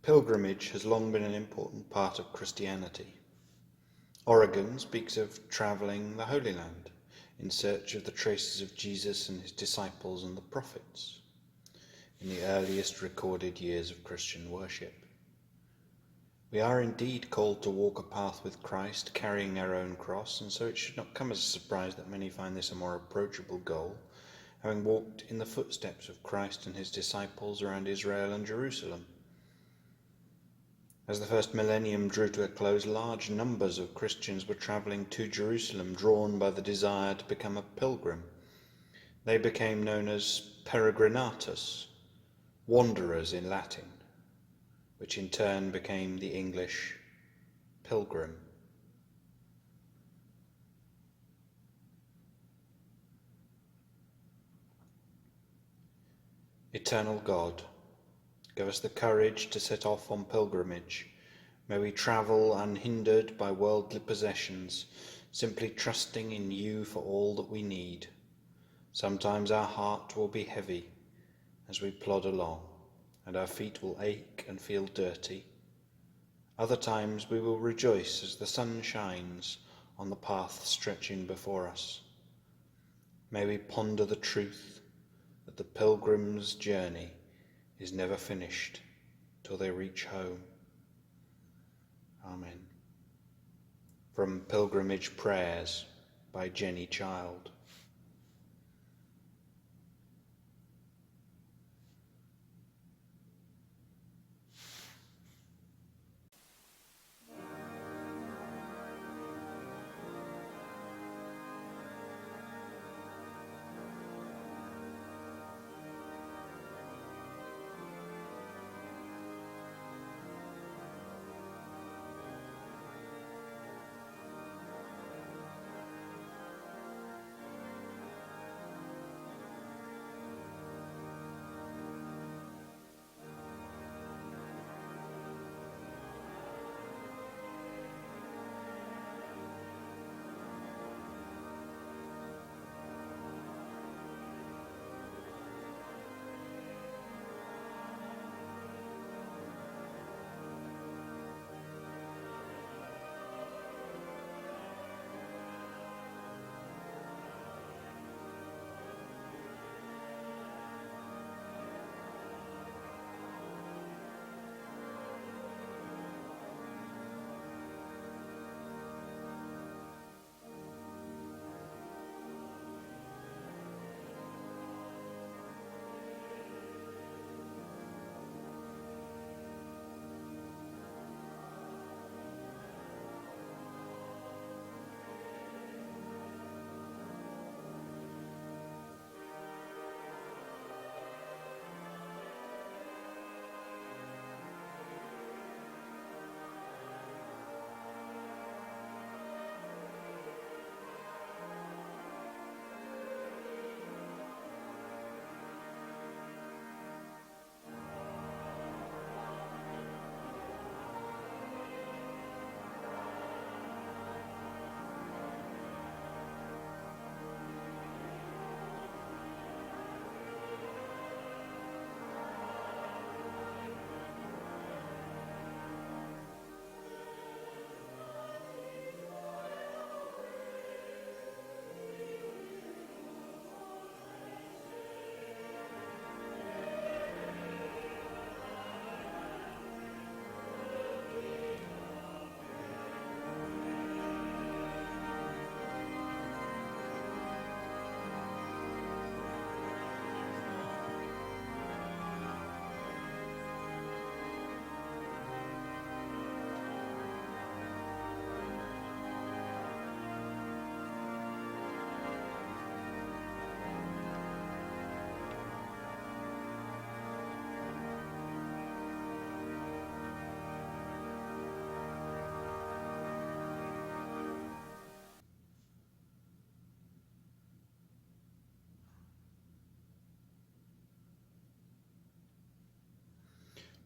Pilgrimage has long been an important part of Christianity. Origen speaks of travelling the Holy Land in search of the traces of Jesus and his disciples and the prophets in the earliest recorded years of Christian worship. We are indeed called to walk a path with Christ, carrying our own cross, and so it should not come as a surprise that many find this a more approachable goal, having walked in the footsteps of Christ and his disciples around Israel and Jerusalem. As the first millennium drew to a close, large numbers of Christians were travelling to Jerusalem, drawn by the desire to become a pilgrim. They became known as peregrinatus, wanderers in Latin, which in turn became the English pilgrim. Eternal God, give us the courage to set off on pilgrimage. May we travel unhindered by worldly possessions, simply trusting in you for all that we need. Sometimes our heart will be heavy as we plod along, and our feet will ache and feel dirty. Other times we will rejoice as the sun shines on the path stretching before us. May we ponder the truth that the pilgrim's journey is never finished till they reach home. Amen. From Pilgrimage Prayers by Jenny Child.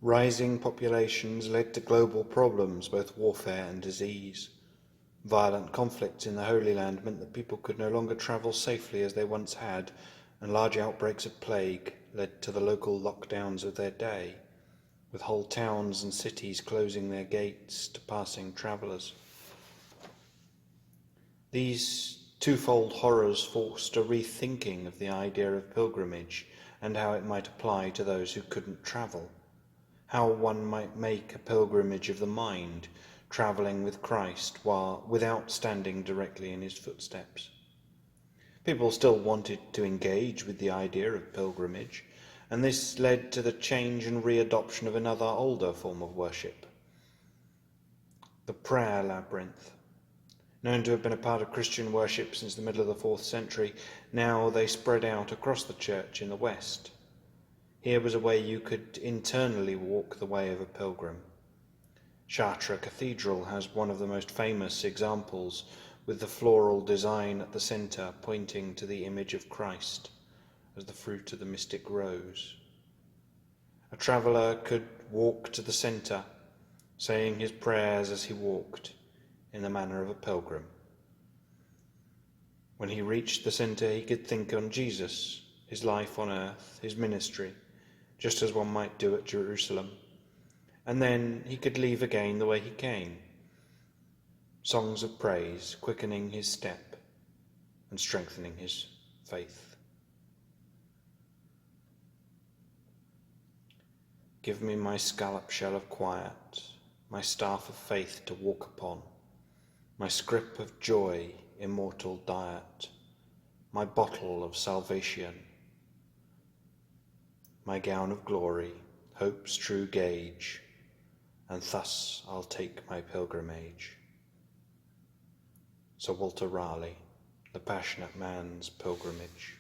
Rising populations led to global problems, both warfare and disease. Violent conflicts in the Holy Land meant that people could no longer travel safely as they once had, and large outbreaks of plague led to the local lockdowns of their day. with whole towns and cities closing their gates to passing travellers. These twofold horrors forced a rethinking of the idea of pilgrimage and how it might apply to those who couldn't travel, how one might make a pilgrimage of the mind, travelling with Christ without standing directly in his footsteps. People still wanted to engage with the idea of pilgrimage, and this led to the change and readoption of another older form of worship, the prayer labyrinth. Known to have been a part of Christian worship since the middle of the 4th century, now they spread out across the church in the West. Here was a way you could internally walk the way of a pilgrim. Chartres Cathedral has one of the most famous examples, with the floral design at the centre pointing to the image of Christ as the fruit of the mystic rose. A traveller could walk to the centre, saying his prayers as he walked, in the manner of a pilgrim. When he reached the centre, he could think on Jesus, his life on earth, his ministry, just as one might do at Jerusalem, and then he could leave again the way he came, songs of praise quickening his step and strengthening his faith. Give me my scallop shell of quiet, my staff of faith to walk upon, my scrip of joy, immortal diet, my bottle of salvation, my gown of glory, hope's true gauge, and thus I'll take my pilgrimage. Sir Walter Raleigh, The Passionate Man's Pilgrimage.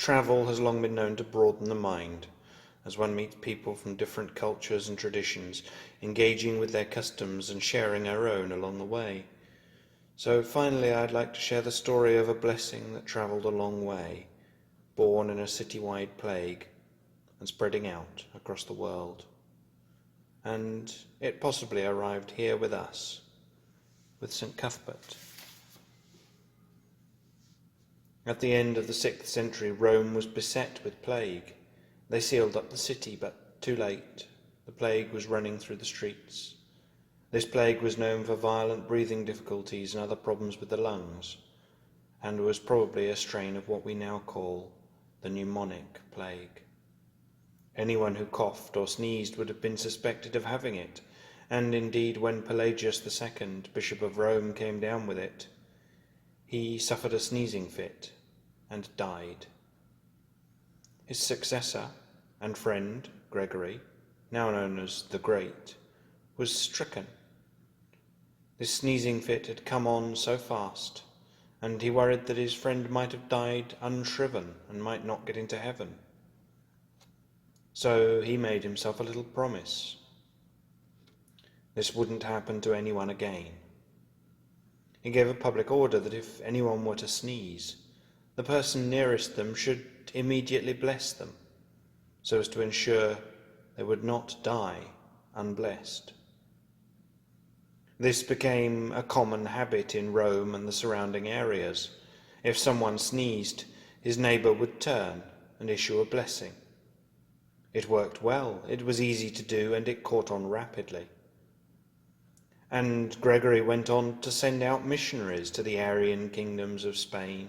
Travel has long been known to broaden the mind, as one meets people from different cultures and traditions, engaging with their customs and sharing our own along the way. So finally, I'd like to share the story of a blessing that travelled a long way, born in a citywide plague, and spreading out across the world. And it possibly arrived here with us, with St. Cuthbert. At the end of the 6th century, Rome was beset with plague. They sealed up the city, but too late. The plague was running through the streets. This plague was known for violent breathing difficulties and other problems with the lungs, and was probably a strain of what we now call the pneumonic plague. Anyone who coughed or sneezed would have been suspected of having it, and indeed when Pelagius II, Bishop of Rome, came down with it, he suffered a sneezing fit and died. His successor and friend, Gregory, now known as the Great, was stricken. This sneezing fit had come on so fast, and he worried that his friend might have died unshriven and might not get into heaven. So he made himself a little promise. This wouldn't happen to anyone again. He gave a public order that if anyone were to sneeze, the person nearest them should immediately bless them, so as to ensure they would not die unblessed. This became a common habit in Rome and the surrounding areas. If someone sneezed, his neighbour would turn and issue a blessing. It worked well, it was easy to do, and it caught on rapidly. And Gregory went on to send out missionaries to the Arian kingdoms of Spain,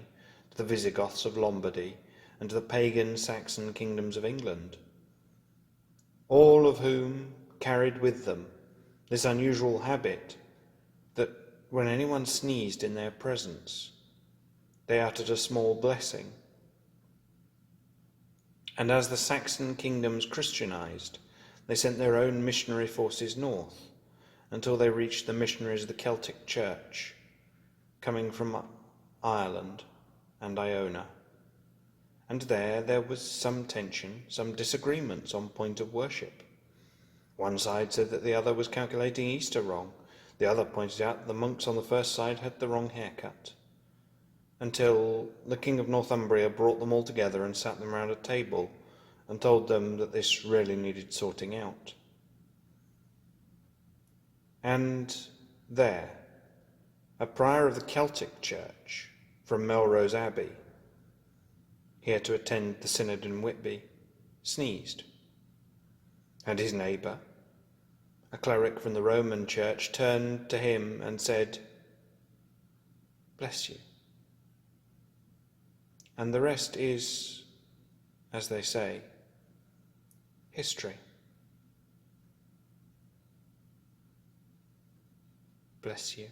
to the Visigoths of Lombardy, and to the pagan Saxon kingdoms of England, all of whom carried with them this unusual habit that when anyone sneezed in their presence, they uttered a small blessing. And as the Saxon kingdoms Christianized, they sent their own missionary forces north, until they reached the missionaries of the Celtic Church, coming from Ireland and Iona. And there was some tension, some disagreements on point of worship. One side said that the other was calculating Easter wrong. The other pointed out that the monks on the first side had the wrong haircut. Until the King of Northumbria brought them all together and sat them round a table and told them that this really needed sorting out. And there, a prior of the Celtic Church from Melrose Abbey, here to attend the synod in Whitby, sneezed. And his neighbour, a cleric from the Roman Church, turned to him and said, "Bless you." And the rest is, as they say, history. Bless you.